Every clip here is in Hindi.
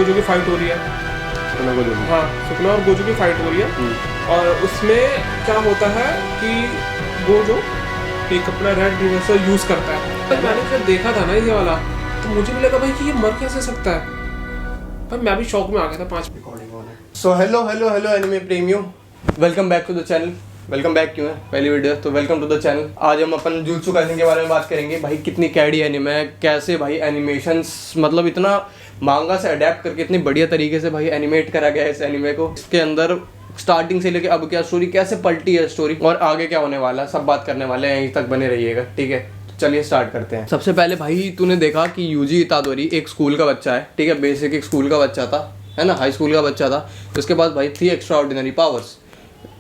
गोजो की फाइट हो रही है। हाँ, सुकुना और गोजो की फाइट हो रही है और उसमें क्या होता है कि गोजो एक अपना रेड रिवर्सल यूज करता है। तो मैंने फिर देखा था ना ये वाला, तो मुझे भी लगा भाई कि ये मर कैसे सकता है। भाई मैं भी शॉक में आ गया था। 5 रिकॉर्डिंग ऑन है। सो हेलो एनिमे प्रेमियों, welcome back to the channel. Welcome back क्यों है, पहली वीडियो तो वेलकम टू द चैनल। आज हम अपन जुजुत्सु काइसेन के बारे में बात करेंगे। भाई कितनी कैडी एनिमे है, कैसे भाई एनिमेशंस मतलब इतना मांगा से अडेप्ट करके इतनी बढ़िया तरीके से भाई एनिमेट करा गया है इस एनिमे को। इसके अंदर स्टार्टिंग से लेके अब क्या स्टोरी, कैसे पलटी है स्टोरी और आगे क्या होने वाला है, सब बात करने वाले हैं। यहीं तक बने रहिएगा, ठीक है। चलिए स्टार्ट करते हैं। सबसे पहले भाई तूने देखा कि यूजी इतादोरी एक स्कूल का बच्चा है, ठीक है, बेसिक एक स्कूल का बच्चा था, है ना, हाई स्कूल का बच्चा था। उसके बाद भाई थी एक्स्ट्रा ऑर्डिनरी पावर्स।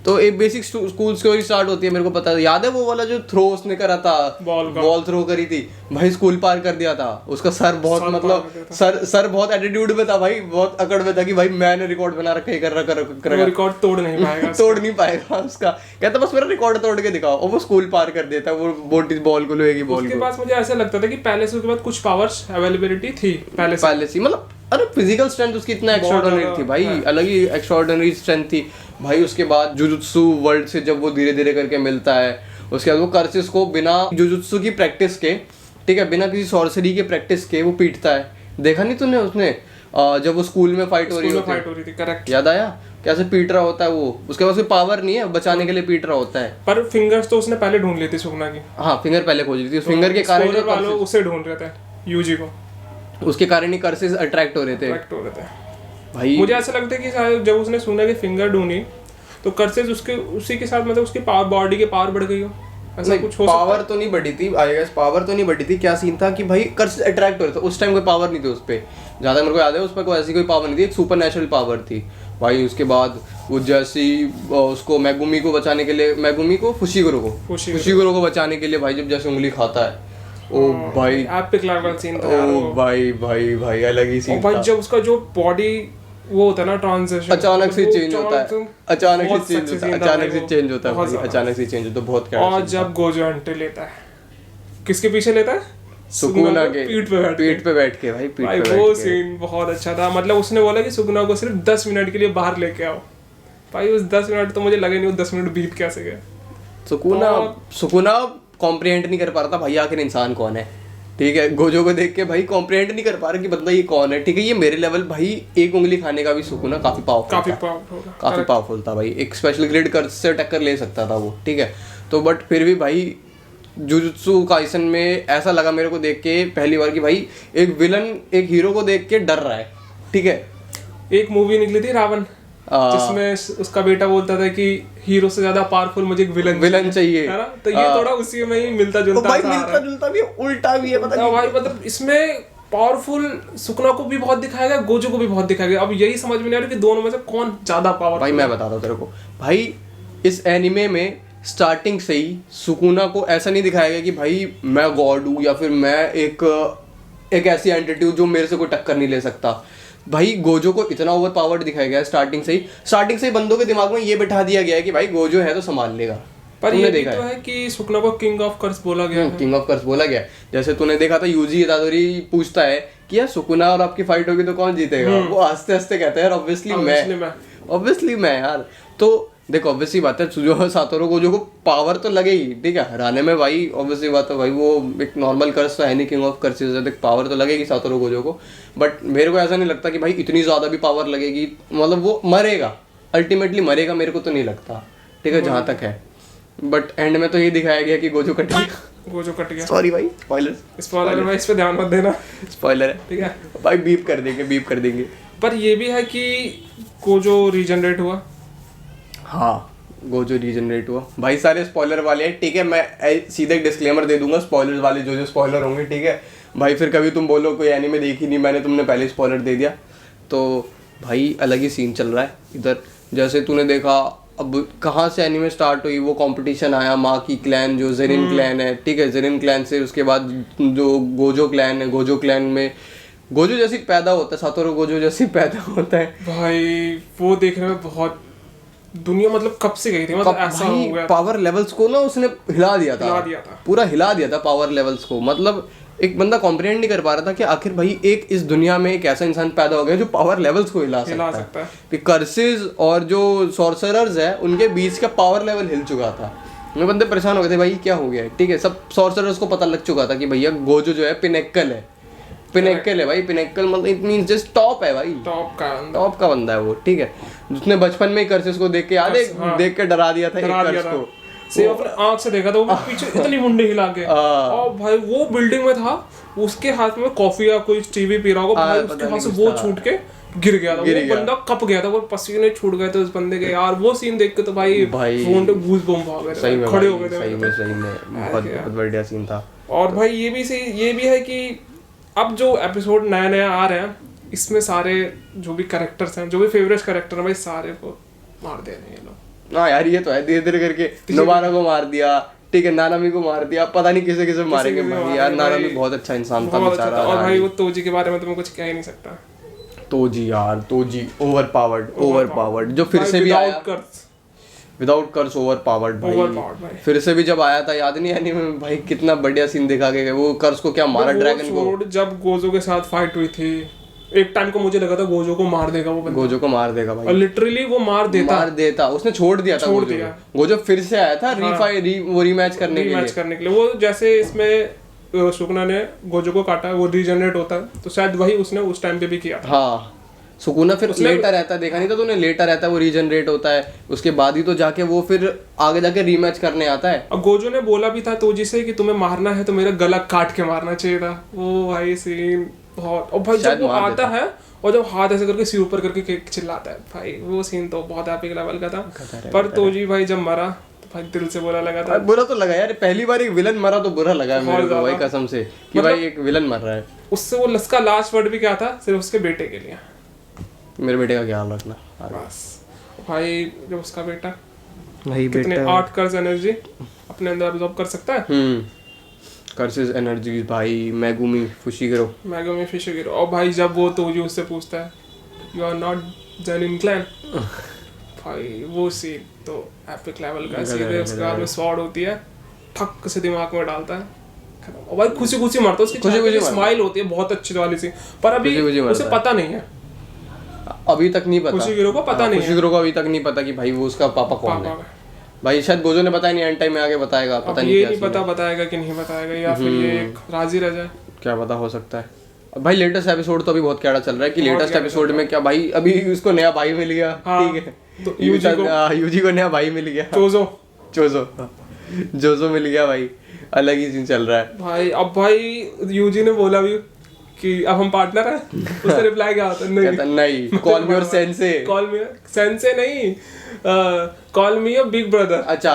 तो एक बेसिक स्कूल स्टोरी स्टार्ट होती है, मेरे को पता है, याद है वो वाला जो थ्रो उसने करा था, बॉल थ्रो करी थी भाई, स्कूल पार कर दिया था। उसका सर बहुत मतलब सर बहुत एटीट्यूड में था भाई, बहुत अकड़ में था कि भाई मैंने रिकॉर्ड बना रखा है, कर रिकॉर्ड तोड़ नहीं पाएगा तोड़ नहीं पाएगा उसका। कहता बस मेरा रिकॉर्ड तोड़ के दिखाओ, और वो स्कूल पार कर देता है, वो बॉल को लोहे की बॉल के पास। मुझे ऐसा लगता था कि पहले से उसके बाद कुछ पावर्स अवेलेबिलिटी थी पहले से मतलब, अरे फिजिकल स्ट्रेंथ उसकी इतना एक्स्ट्राऑर्डिनरी थी भाई, अलग ही एक्स्ट्राऑर्डिनरी स्ट्रेंथ थी भाई। उसके बाद जुजुत्सु वर्ल्ड से जब वो धीरे धीरे करके मिलता है, उसके बाद वो कर्सिस को बिना जुजुत्सु की प्रैक्टिस के, ठीक है, बिना किसी सॉर्सरी के प्रैक्टिस के वो पीटता है। देखा नहीं तूने उसने जब वो स्कूल में फाइट हो रही थी, करेक्ट, याद आया कैसे पीट रहा होता है वो। उसके पास कोई पावर नहीं है, बचाने के लिए पीट रहा होता है। पर फिंगर्स तो उसने पहले ढूंढ ली थी सुकुना की। हाँ, फिंगर पहले खोज ली थी, उस फिंगर के कारण उसे ढूंढ रहे थे यूजी को, उसके कारण ही कर्सेस अट्रैक्ट हो रहे थे भाई। मुझे ऐसा लगता है कि शायद जब उसने सुना कि फिंगर ढूंढी तो कर्सेस उसके उसी के साथ मतलब उसकी पावर, बॉडी की पावर बढ़ गई हो, ऐसा कुछ हो। पावर तो नहीं बढ़ी थी, आई गेस पावर तो नहीं बढ़ी थी। क्या सीन था कि भाई कर्सेस अट्रैक्ट हो रहे थे, उस टाइम कोई पावर नहीं थी उस पे, ज्यादा मेरे को याद है उस पर कोई ऐसी कोई पावर नहीं थी, एक सुपर नेचुरल पावर थी भाई। उसके बाद वो जैसी उसको मैगुमी को बचाने के लिए, मैगुमी को फुशिगुरो को बचाने के लिए भाई जब जैसे उंगली खाता है, ओ भाई एपिक लेवल सीन था यार। ओ भाई अलग ही सीन था भाई। जब उसका जो बॉडी वो होता है ना, ट्रांजिशन अचानक से चेंज होता है, अचानक से चेंज होता है, बहुत क्या। और जब गोजो एंट्री लेता है, किसके पीछे लेता है? सुकुना के पीठ पे बैठ के भाई वो सीन बहुत अच्छा था। मतलब उसने बोला कि सुकुना को सिर्फ 10 मिनट के लिए बाहर लेके आओ। भाई उस 10 मिनट तो मुझे लगे नहीं वो 10 मिनट बीत कैसे गए। सुकुना कॉम्प्रिहेंड नहीं कर पा रहा था भाई आखिर इंसान कौन है, ठीक है। गोजो को देख के भाई कॉम्प्रिहेंड नहीं कर पा रहा कि बंदा ये कौन है, ठीक है। ये मेरे लेवल भाई एक उंगली खाने का भी सुकुना काफी पावरफुल था भाई, एक स्पेशल ग्रेड कर्स से टक्कर ले सकता था वो, ठीक है। तो बट फिर भी भाई जुजुत्सु काइसेन में ऐसा लगा मेरे को देख के पहली बार कि भाई एक विलन एक हीरो को देख के डर रहा है, ठीक है। एक मूवी निकली थी रावण, जिसमें उसका बेटा बोलता था कि हीरो से ज्यादा पावरफुल मुझे एक विलन चाहिए, है ना। तो ये थोड़ा उसी में ही मिलता जुलता भी उल्टा भी है, पता नहीं भाई। मतलब इसमें पावरफुल सुकुना को भी बहुत दिखाया गया, गोजो को भी बहुत दिखाया गया। अब यही समझ में नहीं आ रहा कि दोनों में से कौन ज्यादा पावरफुल। भाई मैं बताता हूँ तेरे को भाई, इस एनिमे में स्टार्टिंग से ही सुकुना को ऐसा नहीं दिखाया गया कि भाई मैं गॉड हूँ या फिर मैं एक ऐसी एंटिटी हूँ जो मेरे से कोई टक्कर नहीं ले सकता। भाई गोजो को इतना ओवर पावर्ड दिखाया गया है स्टार्टिंग से ही बंदों के दिमाग में ये बैठा दिया गया है कि भाई गोजो है तो संभाल लेगा। पर ये देखा तो है कि सुकुना को किंग ऑफ कर्स बोला गया है। किंग ऑफ कर्स बोला गया। जैसे तूने देखा था यूजी इतादोरी पूछता है कि यार सुकुना और आपकी फाइट होगी तो कौन जीतेगा, वो हंसते हंसते कहता है यार ऑब्वियसली मैं यार। तो देखो ऑब्वियसली बात है, जो सातोरू गोजो को पावर तो लगेगी, ठीक है, हराने में भाई ऑब्वियसली बात है भाई, वो एक नॉर्मल कर्स तो है नहीं, किंग ऑफ कर्सेस है, पावर तो लगेगी सातोरू गोजो को। बट मेरे को ऐसा नहीं लगता कि भाई इतनी ज़्यादा भी पावर लगेगी, मतलब वो मरेगा, अल्टीमेटली मरेगा, मेरे को तो नहीं लगता, ठीक है, जहाँ तक है। बट एंड में तो ये दिखाया गया कि गोजो कट गया। सॉरी भाई, स्पॉइलर भाई, इस पे ध्यान मत देना, स्पॉइलर है, ठीक है भाई, बीप कर देंगे। पर ये भी है कि गोजो रीजनरेट हुआ। हाँ, गोजो रीजनरेट हुआ भाई। सारे स्पॉइलर वाले हैं, ठीक है। मैं सीधे एक डिस्क्लेमर दे दूंगा, स्पॉइलर वाले जो स्पॉइलर होंगे, ठीक है भाई। फिर कभी तुम बोलो कोई एनीमे देखी नहीं मैंने, तुमने पहले स्पॉइलर दे दिया, तो भाई अलग ही सीन चल रहा है इधर। जैसे तूने देखा अब कहाँ से एनीमे स्टार्ट हुई, वो कंपटीशन आया, माँ की क्लैन जो जेरिन क्लैन है, ठीक है, जेरिन क्लैन से उसके बाद जो गोजो क्लैन है, गोजो क्लैन में गोजो जैसी पैदा होता है, सातोरू गोजो जैसी पैदा होता है भाई। वो देखने में बहुत दुनिया मतलब कब से गई थी, मतलब ऐसा हो गया। पावर लेवल्स को ना उसने हिला दिया था, पूरा हिला दिया था पावर लेवल्स को। मतलब एक बंदा कॉम्प्रिहेंड नहीं कर पा रहा था कि आखिर भाई एक इस दुनिया में एक ऐसा इंसान पैदा हो गया जो पावर लेवल्स को हिला सकता है कि कर्सेस और जो सॉर्सरर्स है उनके बीच का पावर लेवल हिल चुका था। मैं बंदे परेशान हो गए थे भाई क्या हो गया है। ठीक है, सब सॉर्सरर्स को पता लग चुका था कि भैया गोजो जो है पिनेकल है भाई। पिनेकल मतलब इट मींस जस्ट टॉप है भाई, टॉप का बंदा है वो। ठीक है, जिसने बचपन में कर्सेस को देख के याद है, देख के डरा दिया था एक कर्स को, से अपने आंख से देखा था वो पीछे इतनी मुंडी हिला के, और भाई वो बिल्डिंग में था, उसके हाथ में कॉफी या कोई टीवी पी रहा होगा, भाई उसके हाथ से वो छूट के गिर गया था, वो बंदा कप गया था, वो पसीने छूट गए थे उस बंदे के यार। वो सीन देख के तो भाई फोन पे गूज बम्प आ गए थे, खड़े हो गए थे सही में बहुत बढ़िया सीन था। और भाई ये भी है कि अब जो एपिसोड नया आ रहे हैं इसमें सारे जो भी कैरेक्टर्स हैं, जो भी फेवरेट कैरेक्टर हैं भाई, सारे को मार दे रहे हैं ये लोग। हाँ यार ये तो है, धीरे धीरे करके नोबारा को मार दिया, ठीक है, नानामी को मार दिया, पता नहीं किसे किसे मारेंगे भाई। यार नानामी बहुत अच्छा इंसान था बेचारा। और भाई वो तोजी के बारे में तो मैं कुछ कह ही नहीं सकता। तोजी यार, तोजी ओवरपावर्ड जो फिर से भी आया, विदाउट कर्स ओवरपावर्ड भाई। फिर से भी जब आया था याद नहीं एनीमे में भाई, कितना बढ़िया सीन दिखा के वो कर्स को क्या मारा ड्रैगन को। जब गोजो के साथ फाइट हुई थी एक टाइम को मुझे लगा था गोजो को मार देगा वो बंदा, गोजो को मार देगा भाई, और लिटरली वो मार देता। उसने छोड़ दिया था, गोजो फिर से आया था वो रीमैच करने के लिए। वो जैसे इसमें सुकुना ने गोजो को काटा, वो रीजनरेट होता है, तो शायद वही उसने उस टाइम पे भी किया था। हाँ, सुकुना फिर लेटा रहता है, देखा नहीं था तूने, लेटा रहता है, वो रीजनरेट होता है, उसके बाद ही तो जाके वो फिर आगे जाके रीमैच करने आता है। और गोजो ने बोला भी था तोजी से कि तुम्हें मारना है तो मेरा गला काट के मारना चाहिए था। वो भाई सीन बहुत, और भाई जब वो आता है और जब हाथ ऐसे करके सिर ऊपर करके चिल्लाता है भाई, वो सीन तो बहुत एपिक लेवल का था। पर तोजी भाई जब मरा तो भाई दिल से बुरा लगा था। बुरा तो लगा यार, पहली बार एक विलन मरा तो बुरा लगा मेरे को भाई कसम से कि भाई एक विलन मर रहा है। उससे वो उसका लास्ट वर्ड भी क्या था, सिर्फ उसके बेटे के लिए, मेरे बेटे का ख्याल रखना बस। भाई जब उसका बेटा भाई कितने 8 कर्स एनर्जी अपने अंदर अब्सॉर्ब कर सकता है, कर्सेस एनर्जी भाई, मैगुमी फुशिगिरो। और भाई जब वो तोजी उससे पूछता है you are not Zenin clan, भाई वो सीन तो एपिक लेवल का सीन है। उसके बाद में स्वॉर्ड होती है, ठक से दिमाग में डालता है, और भाई खुशी मारता है, उसकी खुशी स्माइल होती है बहुत अच्छी वाली सी। पर अभी उसे पता नहीं है, अभी तक नहीं पता, खुशिगिरो को पता नहीं है, खुशिगिरो को अभी तक नहीं पता कि भाई वो उसका पापा कौन है। भाई शायद गोजो ने बताया नहीं, एंड टाइम में आगे बताएगा, पता नहीं ये नहीं पता बताएगा कि नहीं बताएगा, या फिर ये राजी रह जाए, क्या पता, हो सकता है। भाई लेटेस्ट एपिसोड तो अभी बहुत कैड़ा चल रहा है कि लेटेस्ट एपिसोड में क्या भाई, अभी उसको नया भाई मिल गया, ठीक है, तो यूजी को नया भाई मिल गया, जोजो मिल गया भाई, अलग ही सीन चल रहा है भाई। अब भाई यूजी ने बोला भी कि अब हम पार्टनर हैं, उसका रिप्लाई क्या होता है, नहीं कॉल मी योर सेंसे, नहीं call me your big brother. अच्छा,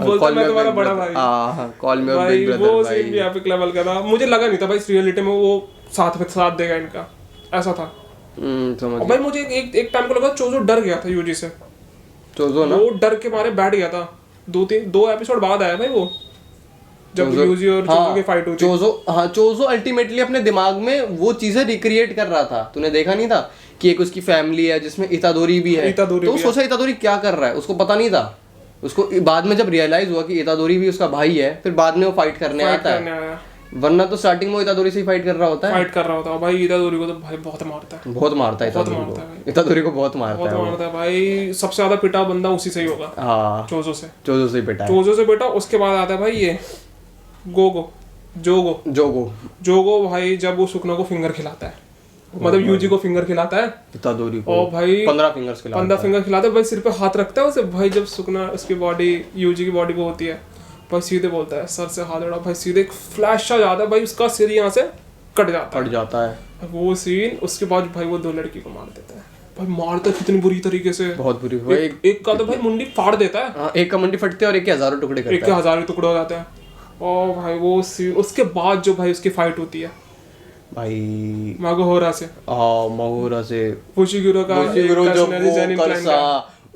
बोलता मैं तुम्हारा बड़ा भाई। हाँ, call me your big brother. वो सीन भी एपिक लेवल का था, मुझे लगा नहीं था भाई रियलिटी में वो साथ देगा इनका, ऐसा था। समझ भाई मुझे एक टाइम को लगा चोजो डर गया था यूजी से, चोजो ना, वो डर के मारे बैठ गया था। 2 एपिसोड बाद आया भाई वो, जब यूजी और चोजो की फाइट हुई थी। चोजो अल्टीमेटली अपने दिमाग में वो चीजें रिक्रिएट कर रहा था, तूने देखा नहीं था कि एक उसकी फैमिली है जिसमें इतादोरी भी है, तो सोचा इतादोरी क्या कर रहा है, उसको पता नहीं था। उसको बाद में जब रियलाइज हुआ कि इतादोरी भी उसका भाई है, फिर बाद में वो फाइट करने आता है, वरना तो स्टार्टिंग में इतादोरी से ही फाइट कर रहा होता है। भाई इतादोरी को तो भाई बहुत मारता है इतादोरी को बहुत मारता है भाई। सबसे ज्यादा पिटा बंदा उसी से ही होगा, हाँ, चोजो से पिटा। उसके बाद आता है भाई ये जोगो भाई, जब वो सुकुना को फिंगर खिलाता है, मतलब यूजी को फिंगर खिलाता है, इतादोरी को, और भाई 15 फिंगर खिलाता है भाई, सिर पे हाथ रखता है उसे भाई। जब सुकुना उसकी बॉडी यूजी की बॉडी पे होती है भाई, सीधे बोलता है सर से हाथ उड़ा, भाई सीधे एक फ्लैश आ जाता है भाई, उसका सिर यहाँ से कट जाता है वो सीन। उसके बाद भाई वो 2 लड़की को मार देता है भाई, मारता है कितनी बुरी तरीके से, बहुत बुरी भाई। एक का तो भाई मुंडी फाड़ देता है, एक का मुंडी फटती है और एक के हजारों टुकड़े करता है, एक के हजारों टुकड़े हो जाते हैं। और भाई वो सीन, उसके बाद जो भाई उसकी फाइट होती है भाई मागोहोरा से फुशिगिरो का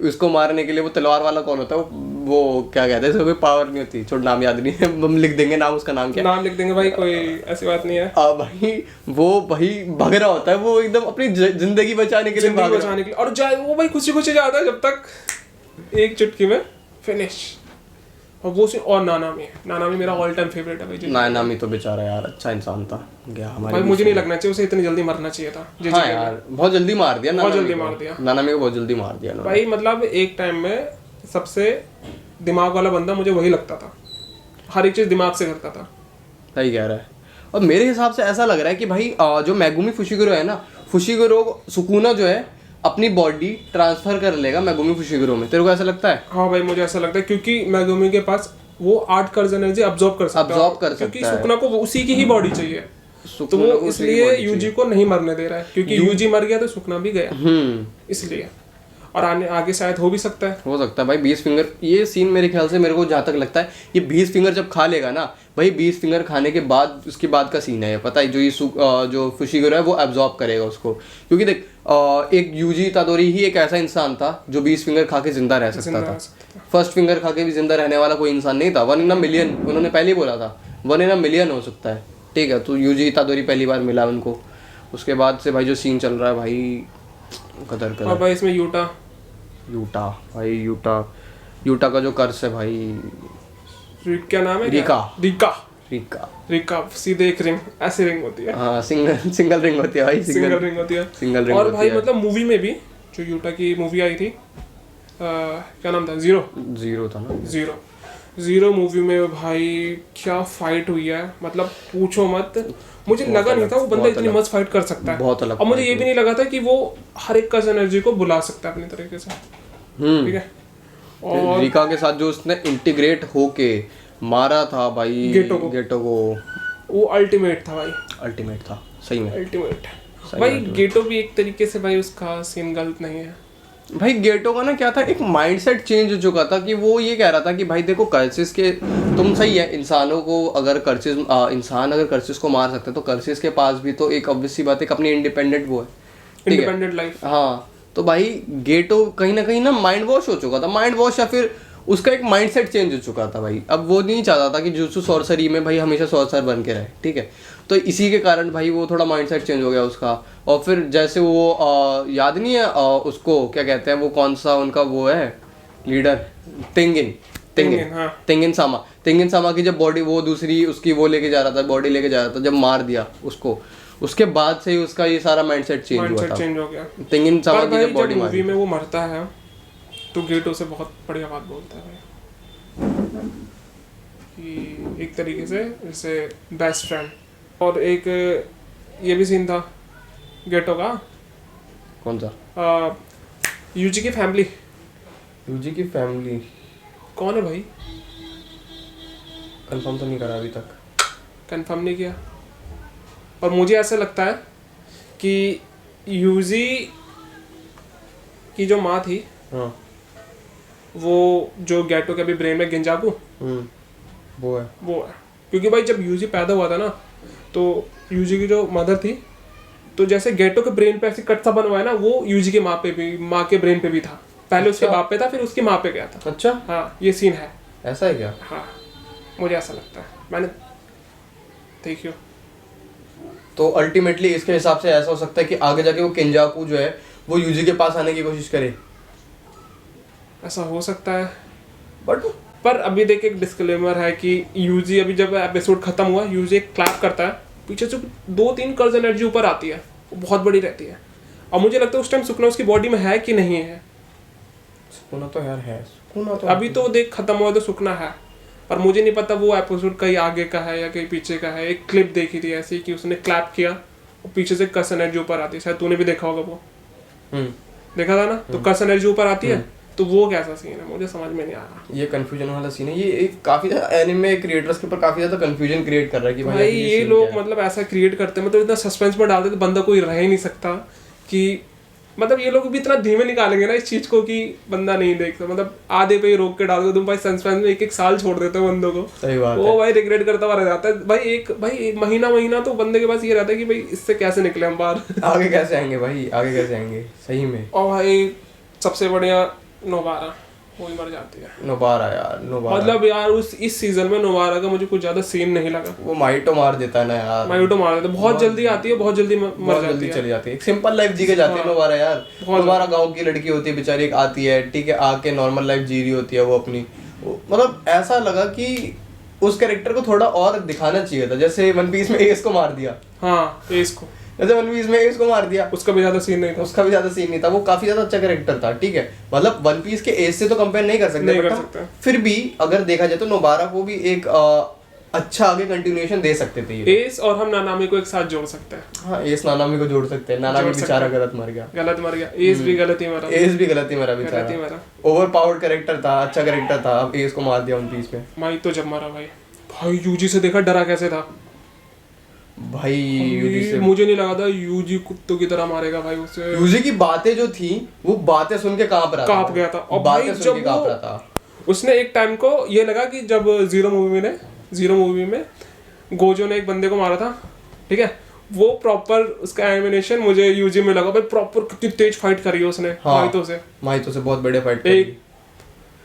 उसको मारने के लिए वो तलवार वाला कौन होता है, वो क्या कहते हैं, कोई पावर नहीं होती, छोड़ नाम याद नहीं है, हम लिख देंगे नाम, उसका नाम क्या, नाम लिख देंगे भाई, कोई ऐसी बात नहीं है। भाई वो भाई भाग रहा होता है, वो एकदम अपनी जिंदगी बचाने के लिए, और वो भाई खुशी जाता है, जब तक एक चुटकी में फिनिश और वो सीन, और नानामी है, नानामी मेरा ऑल टाइम फेवरेट है भाई। नानामी तो बेचारा यार अच्छा इंसान था, गया हमारे भाई मुझे नहीं लगना चाहिए उसे इतनी जल्दी मरना चाहिए था। हाँ यार बहुत जल्दी मार दिया, बहुत जल्दी मार दिया नानामी को, बहुत जल्दी मार दिया भाई। मतलब एक टाइम में सबसे दिमाग वाला बंदा मुझे वही लगता था, हर एक चीज दिमाग से करता था। सही कह रहा है। और मेरे हिसाब से ऐसा लग रहा है कि भाई जो मेगुमी फुशिगिरो है ना, फुशिगिरो सुकुना जो है अपनी बॉडी ट्रांसफर कर लेगा मेगुमी फुशिगिरो में, तेरे को ऐसा लगता है? हाँ भाई मुझे ऐसा लगता है, क्योंकि मेगुमी के पास वो 8 कर्ज एनर्जी अब्सॉर्ब कर सकता है, क्योंकि सुकुना को उसी की ही बॉडी चाहिए, तो वो इसलिए यूजी को नहीं मरने दे रहा है, क्योंकि यूजी मर गया तो सुकुना भी गया, इसलिए। और आगे शायद हो भी सकता है, हो सकता है भाई 20 फिंगर। ये सीन मेरे ख्याल से, मेरे को जहाँ तक लगता है ये 20 फिंगर जब खा लेगा ना भाई, 20 फिंगर खाने के बाद उसके बाद का सीन है ये, पता है जो ये जो फुशिगिरो है वो एब्जॉर्ब करेगा उसको, क्योंकि देख एक यूजी इतादोरी ही एक ऐसा इंसान था जो 20 फिंगर खा के जिंदा रह सकता था। फर्स्ट फिंगर खा के भी जिंदा रहने वाला कोई इंसान नहीं था, 1 in a million, उन्होंने पहले ही बोला था 1 in a million हो सकता है, ठीक है। तो यूजी इतादोरी पहली बार मिला उनको, उसके बाद से भाई जो सीन चल रहा है भाई कदर कर। और भाई इसमें यूटा भाई यूटा का जो कर्स है भाई, क्या नाम है? रिका सीधे एक रिंग, ऐसी रिंग होती है। हाँ सिंगल रिंग होती है भाई, सिंगल रिंग होती है, सिंगल रिंग। और भाई मतलब मूवी में भी जो यूटा की मूवी आई थी, क्या नाम था? जीरो था ना? जीरो मूवी में भाई क्या फाइट हुई है, मतलब पूछो मत। मुझे लगा नहीं था वो बंदा इतनी मस्त फाइट कर सकता है, बहुत अलग। और मुझे ये भी नहीं लगा था कि वो हर एक का एनर्जी को बुला सकता है अपनी तरीके से, ठीक है। और रिका के साथ जो उसने इंटीग्रेट होके मारा था भाई गेटो को, वो अल्टीमेट था भाई, अल्टीमेट था सही में, अल्टीमेट भाई। गेटो भी एक तरीके से भाई उसका सीन गलत नहीं है भाई। गेटो का ना क्या था, एक माइंडसेट चेंज हो चुका था कि वो ये कह रहा था कि भाई देखो कर्सिस के, तुम सही है, इंसानों को अगर इंसान अगर कर्सिस को मार सकते हैं तो कर्सिस के पास भी तो एक ऑब्वियस सी बात है अपनी इंडिपेंडेंट वो है, इंडिपेंडेंट लाइफ। हाँ तो भाई गेटो कहीं ना माइंड वॉश हो चुका था, माइंड वॉश या फिर उसका एक माइंडसेट चेंज हो चुका था भाई। अब वो नहीं चाहता था कि जुत्सु सॉर्सरी में भाई हमेशा सॉर्सर बन के रहे, ठीक है। तो इसी के कारण भाई वो थोड़ा माइंडसेट चेंज हो गया उसका। और फिर जैसे वो याद नहीं है उसको क्या कहते हैं, वो कौन सा उनका वो है लीडर, तेंगिन सामा की जब बॉडी वो दूसरी उसकी वो लेके जा रहा था, बॉडी लेके जा रहा था, जब मार दिया उसको, उसके बाद से ही उसका ये सारा माइंडसेट चेंज हो गया। तेंगिन सामा की जब बॉडी मूवी में वो मरता है तो गेटो से बहुत बढ़िया बात बोलता है भाई, कि एक तरीके से जैसे बेस्ट फ्रेंड। और एक ये भी सीन था गेटो का, कौन सा? यूजी की फैमिली कौन है भाई? कंफर्म तो नहीं करा अभी तक, कंफर्म नहीं किया। और मुझे ऐसा लगता है कि यूजी की जो माँ थी, हाँ, वो जो गेटो के अभी ब्रेन में गिंजाकू, वो है। क्योंकि भाई जब यूजी पैदा हुआ था ना, तो यूजी की जो मदर थी, तो जैसे गेटो के ब्रेन पे ऐसे कट सा बना हुआ है ना, वो यूजी के माँ के ब्रेन पे भी था। पहले उसके बाप पे था, फिर उसकी माँ पे गया था। अच्छा, हाँ ये सीन है। ऐसा है क्या? हाँ मुझे ऐसा लगता है, मैंने देखियो। तो अल्टीमेटली इसके हिसाब से ऐसा हो सकता है कि आगे जाके वो केंजाकू जो है वो यूजी के पास आने की कोशिश करे, ऐसा हो सकता है। पर अभी देख एक डिस्क्लेमर है कि यूजी अभी जब एपिसोड खत्म हुआ, यूजी एक क्लैप करता है, पीछे से 2-3 कर्ज एनर्जी ऊपर आती है, वो बहुत बड़ी रहती है। और मुझे लगता है उस टाइम सुकुना उसकी बॉडी में है कि नहीं है। सुकुना तो यार है, सुकुना तो अभी तो देख खत्म हुआ तो सुकुना है, पर मुझे नहीं पता वो एपिसोड कहीं आगे का है या कहीं पीछे का है। एक क्लिप देखी थी ऐसी कि उसने क्लैप किया और पीछे से कर्ज एनर्जी ऊपर आती है, शायद तूने भी देखा होगा वो। देखा था ना? तो कर्ज एनर्जी ऊपर आती है, तो वो कैसा सीन है मुझे समझ में नहीं आ रहा। ये कंफ्यूजन वाला सीन है, ये एक काफी ज्यादा एनिमे क्रिएटर्स के ऊपर काफी ज्यादा कंफ्यूजन क्रिएट कर रहा है कि भाई ये लोग मतलब ऐसा क्रिएट करते हैं, मतलब इतना सस्पेंस में डालते तो बंदा कोई रह ही नहीं सकता कि मतलब ये लोग भी इतना धीमे निकालेंगे ना इस चीज को कि बंदा नहीं देखता। मतलब आधे पे ही रोक के डाल दो तुम भाई, सस्पेंस में 1-1 साल छोड़ देते हो बंदों को। सही बात वो भाई रिग्रेट करता हुआ रह जाता है भाई। एक महीना तो बंदे के पास ये रहता है कि भाई इससे कैसे निकले हम बाहर, आगे कैसे आएंगे सही में। और भाई सबसे बढ़िया नोबारा, वो ही मर जाती है। नोबारा मतलब यार इस सीजन में नोबारा का मुझे कुछ ज्यादा सीन नहीं लगा। वो माइटो मार देता है ना यार, बहुत जल्दी आती है, बहुत जल्दी मर जाती है, चली जाती है। एक सिंपल लाइफ जी के जाती है नोबारा यार। नोबारा गांव की लड़की होती है बेचारी, एक आती है, ठीक है, आके नॉर्मल लाइफ जी रही होती है वो अपनी, मतलब ऐसा लगा कि उस कैरेक्टर को थोड़ा और दिखाना चाहिए था, जैसे वन पीस में एस को मार दिया। हाँ एस को, जैसे वन पीस में एस को मार दिया, उसका भी ज्यादा सीन नहीं था। उसका भी ज्यादा सीन नहीं था, वो काफी ज्यादा अच्छा कैरेक्टर था। ठीक है, मतलब वन पीस के एस से तो कंपेयर नहीं कर सकते, नहीं कर but सकते। फिर भी अगर देखा जाए तो नोबारा को भी एक अच्छा आगे कंटिन्यूएशन दे सकते थे ये। एस और हम नानामी को एक साथ जोड़ सकते हैं। हाँ, एस नानामी को जोड़ सकते हैं। नानामी बेचारा गलत मर गया। एस भी गलत ही मरा। एस भी गलत ही मरा गलत ही बेचारा। मरा। ओवर पावर्ड कैरेक्टर था, अच्छा कैरेक्टर था, अब एस को मार दिया वन पीस में। माई तो जब मरा भाई, भाई यूजी से देखा डरा कैसे था भाई। यूजी से मुझे नहीं लगा था यूजी कुत्तों की तरह मारेगा भाई उसे। यूजी की बातें जो थी वो बातें सुन के कांप रहा था, कांप गया था। और भाई बातें सुन जब के कांप वो रहा था। उसने एक टाइम को ये लगा कि जब जीरो मूवी में गोजो ने एक बंदे को मारा था, ठीक है, वो प्रॉपर उसका एनिमेशन मुझे यूजी में लगा भाई, प्रॉपर कितनी तेज फाइट करी है उसने। हाँ, माइतो से बहुत बढ़िया फाइट एक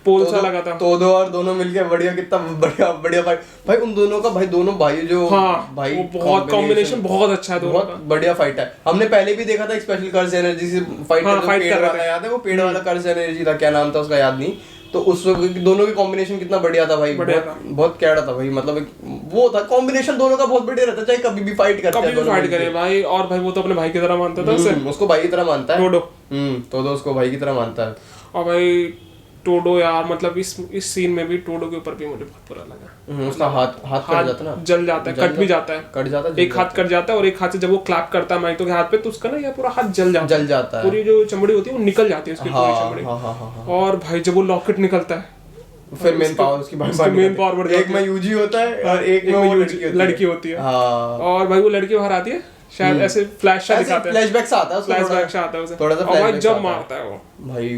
पोल सा लगा था। तो दो और दोनों मिलके बढ़िया, कितना बढ़िया फाइट भाई उन दोनों का। भाई दोनों भाई जो भाई वो बहुत कॉम्बिनेशन बहुत अच्छा है दोनों का, बहुत बढ़िया फाइट है। हमने पहले भी देखा था एक स्पेशल कर्स एनर्जी से फाइट कर रहा था, याद है वो पेड़ वाला कर्स एनर्जी था, क्या नाम था उसका याद नहीं। तो उस दोनों की कॉम्बिनेशन कितना बढ़िया था भाई, बहुत कैड़ा था भाई। मतलब वो था कॉम्बिनेशन दोनों का बहुत बढ़िया रहता, चाहे कभी भी फाइट करे भाई। और भाई वो तो अपने भाई की तरह मानता था उसे, उसको भाई की तरह मानता है टोडो। तो उसको भाई की तरह मानता है। और भाई टोडो यार, मतलब इस सीन में भी टोडो के ऊपर भी मुझे बहुत बुरा लगा। उसका हाथ कट जाता ना, जल जाता है, कट भी जाता है, एक हाथ कट जाता है और एक हाथ से जब वो क्लैप करता है माइतो के हाथ पे तो उसका ना ये पूरा हाथ जल जाता है, पूरी जो चमड़ी होती है वो निकल जाती है उसकी पूरी चमड़ी। और भाई जब वो लॉकेट निकलता है फिर मेन पावर उसकी मेन पावर बढ़ जाती है। एक में यूजी होता है और एक में वो लड़की होती है। और भाई वो लड़की बाहर आती है शायद, ऐसे फ्लैश सा दिखाते हैं, फ्लैशबैक सा आता है, फ्लैशबैक सा आता है उसे थोड़ा सा। और भाई जब मारता है वो भाई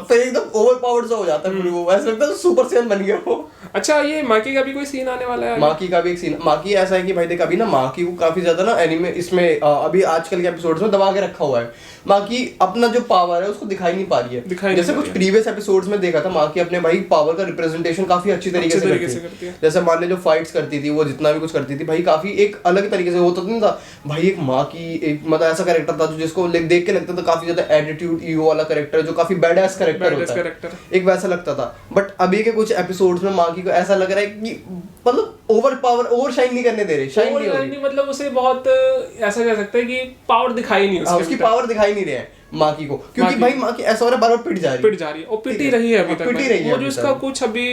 फिर एकदम ओवर पावर्ड सा हो जाता है, वो ऐसा लगता है सुपर सैयन बन गया वो। अच्छा ये माकी का भी कोई सीन आने वाला है? माकी का भी एक सीन, माकी ऐसा है कि भाई देख अभी ना माकी को काफी ज्यादा ना एनीमे इसमें अभी आजकल के एपिसोड्स में दबा के रखा हुआ है। माकी अपना जो पावर है उसको दिखाई नहीं पा रही है। जैसे कुछ प्रीवियस एपिसोड्स में देखा था माकी अपने भाई पावर का रिप्रेजेंटेशन काफी अच्छी तरीके से करती है। जैसे मान ले जो फाइट्स करती थी, वो जितना भी कुछ करती थी भाई काफी एक अलग तरीके से होता नहीं था भाई। एक माकी एक मतलब ऐसा कैरेक्टर था जो जिसको देख के लगता था काफी ज्यादा एटीट्यूड ईगो वाला कैरेक्टर, जो काफी बैडएस कैरेक्टर होता है, एक वैसा लगता था। बट अभी के कुछ एपिसोड्स में माकी को ऐसा लग रहा है कि मतलब ओवर शाइन नहीं करने दे रहे, शाइन नहीं हो रही, मतलब उसे बहुत ऐसा कह सकते हैं कि पावर दिखाई नहीं उसकी पावर दिखाई नहीं रहे हैं माकी को, क्योंकि भाई माकी ऐसा हो रहा है बार-बार पिट जा रही है और पिट ही रही है अभी तक। वो जो इसका कुछ अभी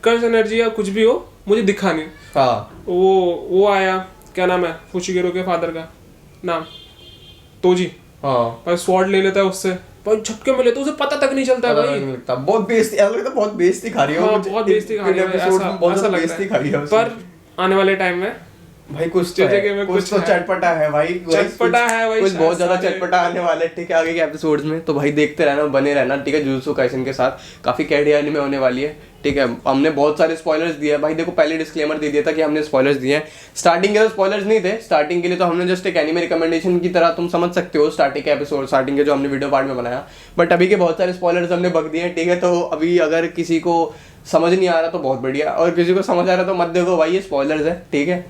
कर्स एनर्जी या कुछ भी हो मुझे दिखा नहीं। हाँ वो आया, क्या नाम है फुशिगिरो के फादर का नाम, तोजी। हाँ भाई स्वॉर्ड ले लेता है उससे, भाई झटके में लेता है, उसे पता तक नहीं चलता है भाई। बहुत बेइज्जती, ऐसा लगता है बहुत बेइज्जती खा रही है। हाँ, बहुत बेइज्जती खा रही है, ऐसा बेइज्जती खा रही है। पर आने वाले टाइम में भाई कुछ तो चटपटा है भाई, चटपटा है भाई, कुछ बहुत ज्यादा चटपटा आने वाला है। ठीक है, आगे के एपिसोड्स में तो भाई देखते रहना, बने रहना। ठीक है, जुजुत्सु काइसेन के साथ काफी कैडी एनीमे होने वाली है। ठीक है, हमने बहुत सारे स्पॉयलर्स दिए भाई। देखो पहले डिस्क्लेमर दे दिया था कि हमने स्पॉयलर्स दिए हैं। स्टार्टिंग के तो स्पॉयलर्स नहीं थे, स्टार्टिंग के लिए तो हमने जस्ट एक एनीमे रिकमेंडेशन की तरह तुम समझ सकते हो स्टार्टिंग के एपिसोड, स्टार्टिंग के जो हमने वीडियो पार्ट में बनाया। बट अभी के बहुत सारे स्पॉयलर्स हमने बक दिए हैं। ठीक है, तो अभी अगर किसी को समझ नहीं आ रहा तो बहुत बढ़िया, और किसी को समझ आ रहा तो मत देखो भाई, ये स्पॉयलर्स है। ठीक है,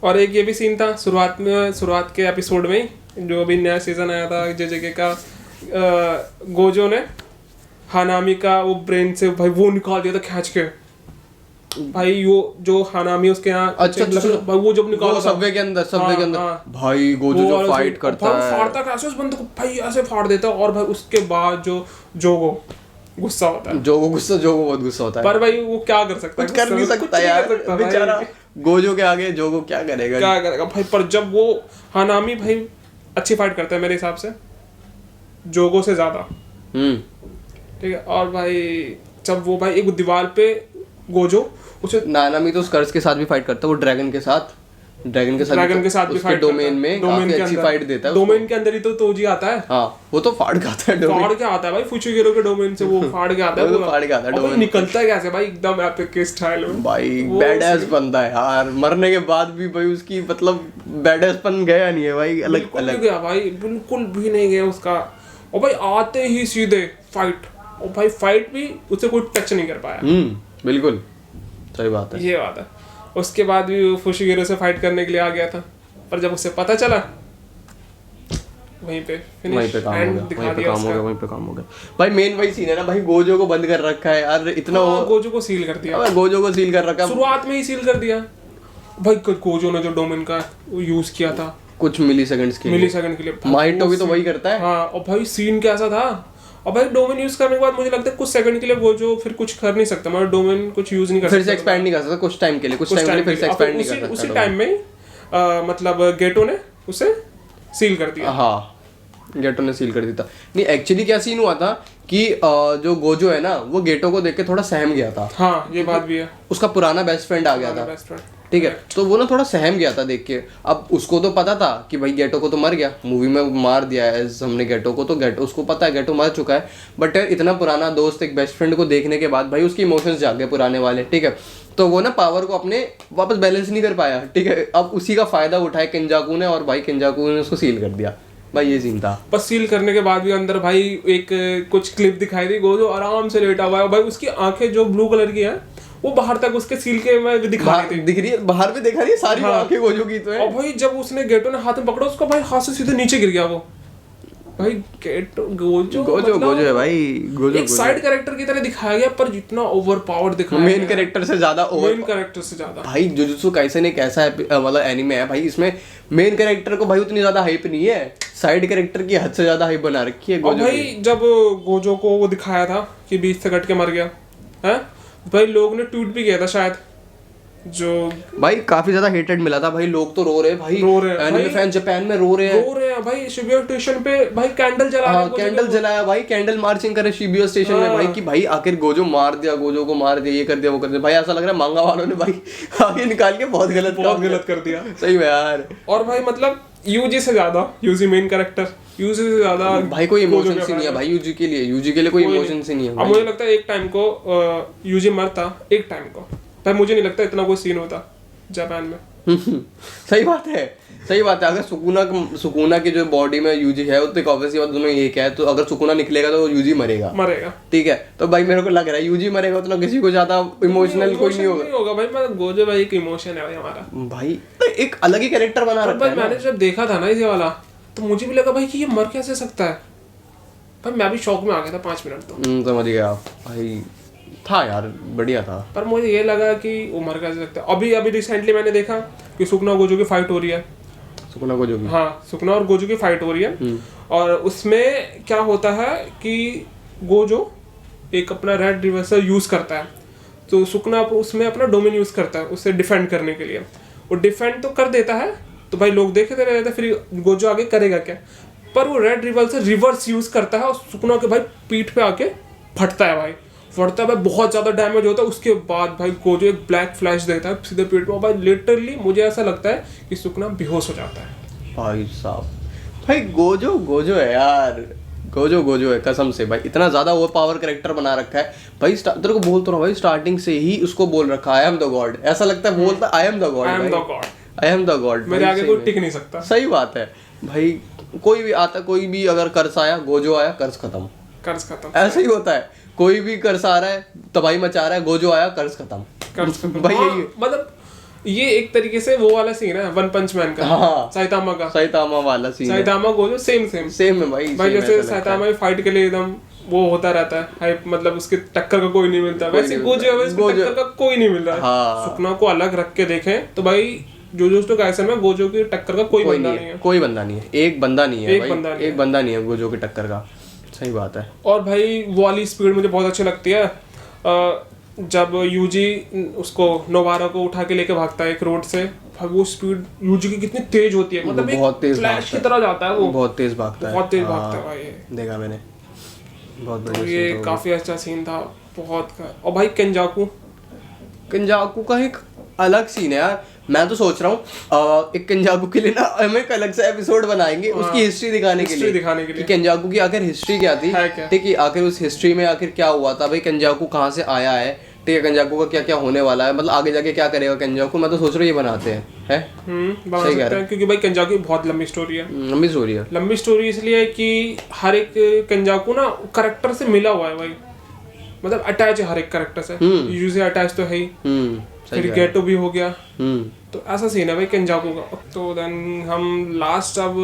और एक ये भी सीन था शुरुआत के एपिसोड में, जो अभी नया सीजन आया था जेजेके का, गोजो ने हानामी का वो ब्रेन से भाई वो निकाल दिया था खींच के भाई। वो जो हानामी उसके यहाँ अच्छा भाई वो जब निकाला सबवे के अंदर भाई गोजो जो फाइट करता है, फाड़ता कैसे उस बंदे को भाई, ऐसे फाड़ देता है। और भाई उसके बाद जो जोगो गुस्सा होता है, जोगो बहुत गुस्सा होता है। पर भाई वो क्या कर सकता है, कुछ कर नहीं सकता यार बेचारा। गोजो के आगे जोगो क्या करेगा भाई। पर जब वो हानामी भाई अच्छी फाइट करता है मेरे हिसाब से जोगो से ज्यादा। ठीक है, और भाई जब वो भाई एक दीवार पे गोजो उसे, नानामी तो उस कर्स के साथ भी फाइट करता है, वो ड्रैगन के साथ भी फाइट डोमेन में काफी अच्छी फाइट देता है। डोमेन के अंदर ही तो तोजी आता है। हाँ, वो तो फाड़ के आता है, फाड़ के आता है भाई फुशिगिरो के डोमेन से, वो फाड़ के आता है, वो फाड़ के आता है डोमेन। निकलता है कैसे भाई, एकदम एपिक के स्टाइल में भाई, बैडएस बंदा है यार। मरने के बाद भी भाई उसकी मतलब बैडएसपन गया नहीं है भाई, अलग गया भाई, बिल्कुल भी नहीं गया उसका। और भाई आते ही सीधे फाइट, और भाई फाइट भी उसे कोई टच नहीं कर पाया। बिल्कुल सही बात है, ये बात है। उसके बाद भी फुशिगिरो से फाइट करने के लिए आ गया था, पर जब उसे पता चला वहीं पे वहीं पे काम हो end गया, दिखा वहीं पे दिया काम हो उसका। गया, वहीं पे काम हो गया भाई। मेन वही सीन है ना भाई, गोजो को बंद कर रखा है यार, इतना हाँ, गोजो को सील कर दिया, अबे गोजो को सील कर रखा है शुरुआत में ही सील कर दिया भाई। गोजो ने जो डोमेन का यूज किया था कुछ मिली सेकंड्स के लिए, मिली सेकंड के लिए, माइटो भी तो वही करता है। हाँ, और भाई सीन कैसा था। और भाई डोमेन यूज करने के बाद मुझे लगता है कुछ सेकंड के लिए गोजो फिर कुछ कर नहीं सकता, मतलब डोमेन कुछ यूज नहीं कर फिर सकता, से एक्सपैंड नहीं कर सकता कुछ टाइम के लिए, कुछ टाइम के लिए फिर से एक्सपैंड नहीं कर सकता। उसी टाइम में मतलब गेटो ने उसे सील कर दिया। हाँ, गेटो ने सील कर दिया था। नहीं एक्चुअली क्या सीन हुआ था कि जो गोजो है ना वो गेटो को देख के थोड़ा सहम गया था। हाँ, ये बात भी है, उसका पुराना बेस्ट फ्रेंड आ गया था, बेस्ट फ्रेंड, ठीक है, तो वो ना थोड़ा सहम गया था देख के। अब उसको तो पता था कि भाई गेटो को तो मर गया, मूवी में मार दिया है हमने गेटो को, तो गेटो उसको पता है गेटो मर चुका है। बट इतना पुराना दोस्त एक बेस्ट फ्रेंड को देखने के बाद भाई उसके इमोशंस जाग गए पुराने वाले, ठीक है, तो वो ना पावर को अपने वापस बैलेंस नहीं कर पाया, ठीक है। अब उसी का फायदा उठाया केंजाकू ने, और भाई केंजाकू ने उसको सील कर दिया भाई, ये सीन था। बस सील करने के बाद भी अंदर भाई एक कुछ क्लिप दिखाई दी, गोजो आराम से लेटा हुआ है भाई, उसकी आंखें जो ब्लू कलर की हैं वो बाहर तक उसके सील के में दिखा रही थी, दिख रही है बाहर भी, देखा रही है सारी हाँ। आंखें गोजो की तो है। और भाई जब उसने गेटो ने हाथ में पकड़ा उसका भाई हाथ से सीधे नीचे गिर गया वो भाई। गेटो गोजो गोजो मतलब गोजो है भाई, गोजो एक साइड कैरेक्टर की तरह दिखाया गया, पर जितना ओवर पावर्ड दिखाया मेन कैरेक्टर से ज्यादा ओवर, मेन कैरेक्टर से ज्यादा भाई जुजुत्सु काइसेन एक ऐसा मतलब एनिमे है भाई, इसमें मेन कैरेक्टर को भाई उतनी ज्यादा हाइप नहीं है, साइड कैरेक्टर की हद से ज्यादा हाइप बना रखी है और गोजो भाई की। जब गोजो को वो दिखाया था कि बीच से कट के मर गया है भाई, लोग ने ट्वीट भी किया था शायद, जो भाई काफी ज्यादा हेटेड मिला था भाई, लोग तो रो रहे हैं भाई, रो रहे हैं एनिमे भाई। फैन जापान में रो रहे हैं भाई शिबुया स्टेशन पे भाई कैंडल जला रहे हाँ हैं गोजो कैंडल के। जलाया भाई, कैंडल मार्चिंग करे शिबुया स्टेशन में भाई, कि भाई आखिर गोजो मार दिया, गोजो को मार दिया, ये कर दिया वो कर दिया भाई, ऐसा लग रहा है मांगा वालों ने भाई आगे निकाल के बहुत गलत कर दिया सही में यार। और भाई मतलब यूजी से ज्यादा, यूजी मेन कैरेक्टर, यूजी से ज्यादा भाई कोई इमोशन ही नहीं है भाई यूजी के लिए, यूजी के लिए कोई इमोशन ही नहीं है अब भाई। मुझे लगता है एक टाइम को यूजी मरता, एक टाइम को भाई मुझे नहीं लगता इतना कोई सीन होता जापान में। सही बात है, सही बात है। अगर सुकुना की जो बॉडी में यूजी है तो ऑब्वियसली बात दोनों एक है, तो अगर सुकुना निकलेगा तो यूजी मरेगा, ठीक है। तो भाई मेरे को लग रहा है यूजी मरेगा तो किसी को ज्यादा इमोशनल कोई नहीं होगा भाई। मैं गोजो भाई एक इमोशन है भाई हमारा भाई, तो एक अलग ही कैरेक्टर बना रखा है। मैंने जब देखा था ना ये वाला तो मुझे भी लगा भाई कि ये मर कैसे सकता है भाई, मैं भी शौक में आ गया था 5 मिनट तो समझ गया आप भाई, था यार बढ़िया था, पर मुझे ये लगा कि वो मर कैसे सकता है। अभी रिसेंटली मैंने देखा कि सुकुना और गोजो की फाइट हो रही है, सुकुना गोजो की, हाँ सुकुना और गोजो की फाइट हो रही है, और उसमें क्या होता है कि गोजो एक अपना रेड रिवर्सल यूज करता है, तो सुकुना उसमें अपना डोमेन यूज करता है उससे डिफेंड करने के लिए, वो डिफेंड तो कर देता है, तो भाई लोग देखते रह जाते फिर गोजो आगे करेगा क्या, पर वो रेड रिवर्सल रिवर्स यूज करता है और सुकुना के भाई पीठ पे आके फटता है भाई, बहुत ज्यादा डैमेज होता है। उसके बाद भाई गोजो एक ब्लैक फ्लैश देता है सीधे पेट में, भाई लिटरली मुझे ऐसा लगता है कि सुकुना बेहोश हो जाता है भाई साहब। भाई गोजो गोजो है यार, गोजो गोजो है कसम से भाई, इतना ज्यादा ओवर पावर कैरेक्टर बना रखा है भाई। तेरे को बोल तो रहा भाई, स्टार्टिंग से ही उसको बोल रखा आई एम द गॉड, ऐसा लगता है बोलता I am the God, I am the God, मेरे आगे कोई टिक नहीं सकता। सही बात है भाई, कोई भी आता, कोई भी अगर कर्ज आया, गोजो आया, कर्ज खत्म, ऐसा ही होता है। कोई भी कर्ज आ रहा है, तबाही मचा रहा है, गोजो आया, कर्ज खत्म भाई, यही मतलब ये एक तरीके से वो वाला सीन है वन पंच मैन का, हाँ साइतामा वाला सीन, साइतामा गोजो सेम है भाई जैसे साइतामा में फाइट के लिए एकदम वो होता रहता है हाइप, मतलब उसके टक्कर का कोई नहीं मिलता, वैसे गोजो टक्कर का कोई नहीं मिल रहा है। हाँ। सुकुना को अलग रख के देखें तो भाई जोजोत्सु काइसेन में गोजो की टक्कर का कोई बंदा नहीं है, कोई बंदा नहीं है, एक बंदा नहीं है, एक बंदा नहीं है गोजो की टक्कर का, सही बात है। और भाई वो वाली स्पीड मुझे बहुत अच्छी लगती है, जब यूजी उसको नोबारा को उठा के लेके भागता है एक रोड से, भाई वो स्पीड यूजी की कितनी तेज होती है, मतलब बहुत तेज फ्लैश की तरह जाता है वो, बहुत तेज भागता है, बहुत तेज भागता है भाई, देखा मैंने, बहुत बढ़िया। ये काफी अच्छा सीन था बहुत का। और भाई केंजाकू का एक अलग सीन है यार, मैं तो सोच रहा हूँ एक केंजाकू के लिए ना हम एक अलग सा एपिसोड बनाएंगे, उसकी हिस्ट्री दिखाने के लिए कि केंजाकू की आखिर हिस्ट्री क्या थी, ठीक है, आखिर उस हिस्ट्री में आखिर क्या हुआ था भाई, केंजाकू कहाँ से आया है, ठीक है, केंजाकू का क्या क्या होने वाला है, मतलब आगे जाके क्या करेगा केंजाकू, मैं तो सोच रहा हूँ ये बनाते हैं सही कह रहे हैं, क्योंकि भाई केंजाकू की बहुत लंबी स्टोरी है, लंबी स्टोरी इसलिए कि हर एक केंजाकू ना कैरेक्टर से मिला हुआ है भाई, मतलब अटैच है हर एक कैरेक्टर से, यूजुअली अटैच तो है ही, फिर गेटो भी हो गया, तो ऐसा सीन है भाई केंजाकू का। तो देन हम लास्ट अब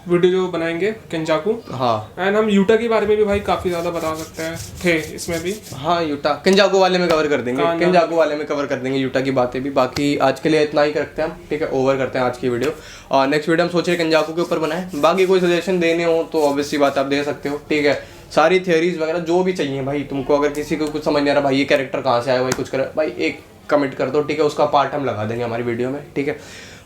वीडियो जो बनाएंगे केंजाकू। हाँ एंड हम यूटा के बारे में भी भाई काफी ज्यादा बता सकते हैं, थे इसमें भी। हाँ यूटा केंजाकू वाले में कवर कर देंगे, केंजाकू वाले में कवर कर देंगे यूटा की बातें भी। बाकी आज के लिए इतना ही करते हैं हम, ठीक है, ओवर करते हैं आज की वीडियो। और नेक्स्ट वीडियो हम सोच रहे हैं केंजाकू के ऊपर बनाएं। बाकी कोई सजेशन देने हो तो ऑब्वियसली बात आप दे सकते हो, ठीक है। सारी थियरीज वगैरह जो भी चाहिए भाई तुमको, अगर किसी को कुछ समझ नहीं आ रहा भाई ये कैरेक्टर कहाँ से आया भाई कुछ कर, भाई एक कमेंट कर दो, ठीक है, उसका पार्ट हम लगा देंगे हमारी वीडियो में, ठीक है।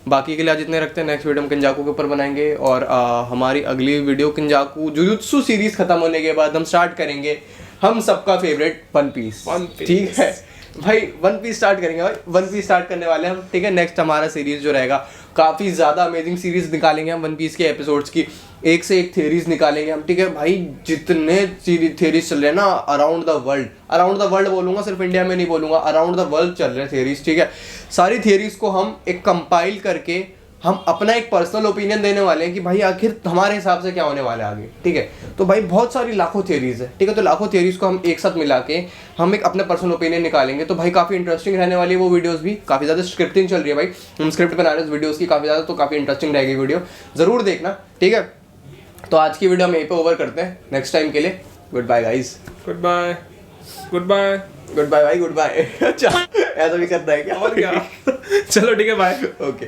बाकी के लिए आज इतने रखते हैं, नेक्स्ट वीडियो हम केंजाकू के ऊपर बनाएंगे। और हमारी अगली वीडियो केंजाकू जुजुत्सु सीरीज खत्म होने के बाद हम स्टार्ट करेंगे हम सबका फेवरेट वन पीस, ठीक है भाई। वन पीस स्टार्ट करेंगे भाई, वन पीस स्टार्ट करने वाले हैं हम, ठीक है। नेक्स्ट हमारा सीरीज जो रहेगा काफ़ी ज़्यादा अमेजिंग सीरीज निकालेंगे हम वन पीस के एपिसोड्स की, एक से एक थ्योरीज निकालेंगे हम, ठीक है भाई। जितने थ्योरीज चल रहे हैं ना अराउंड द वर्ल्ड बोलूंगा, सिर्फ इंडिया में नहीं बोलूंगा, अराउंड द वर्ल्ड चल रहे हैं थ्योरीज, ठीक है। सारी थ्योरीज को हम एक कंपाइल करके हम अपना एक पर्सनल ओपिनियन देने वाले हैं कि भाई आखिर हमारे हिसाब से क्या होने वाला है आगे, ठीक है। तो भाई बहुत सारी लाखों थ्योरीज है, ठीक है। तो लाखों थ्योरीज को हम एक साथ मिला के हम एक अपने पर्सनल ओपिनियन निकालेंगे। तो भाई काफ़ी इंटरेस्टिंग रहने वाली है वो वीडियोस भी, काफ़ी ज़्यादा स्क्रिप्टिंग चल रही है भाई, हम स्क्रिप्ट बना रहे हैं वीडियोज़ की काफ़ी ज़्यादा, तो काफ़ी इंटरेस्टिंग रहेगी वीडियो, ज़रूर देखना, ठीक है। तो आज की वीडियो हम यहीं पे ओवर करते हैं। नेक्स्ट टाइम के लिए goodbye guys, goodbye goodbye goodbye भाई, गुड बाय। अच्छा ऐसा भी करता है क्या? और क्या। चलो ठीक है, बाय। ओके।